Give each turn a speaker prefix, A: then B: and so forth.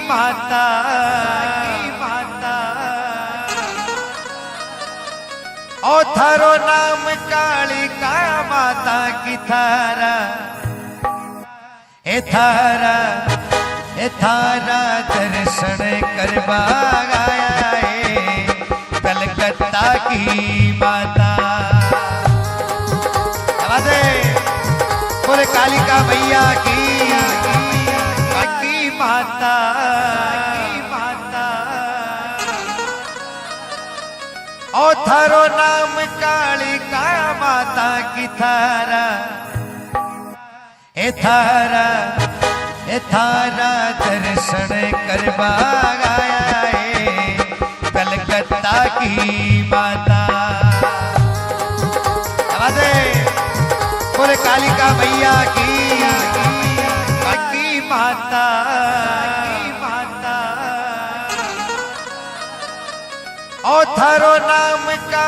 A: माता ओ थारो नाम कालिका माता की थारा ए थारा दर्शन करवा आया है कलकत्ता की माता। बोले कालिका मैया की माता ओ थारो नाम कालिका माता की थारा ए थारा दर्शन करवा आया है कलकत्ता की माता। बोले कालिका मैया की माता ओ थारो नाम का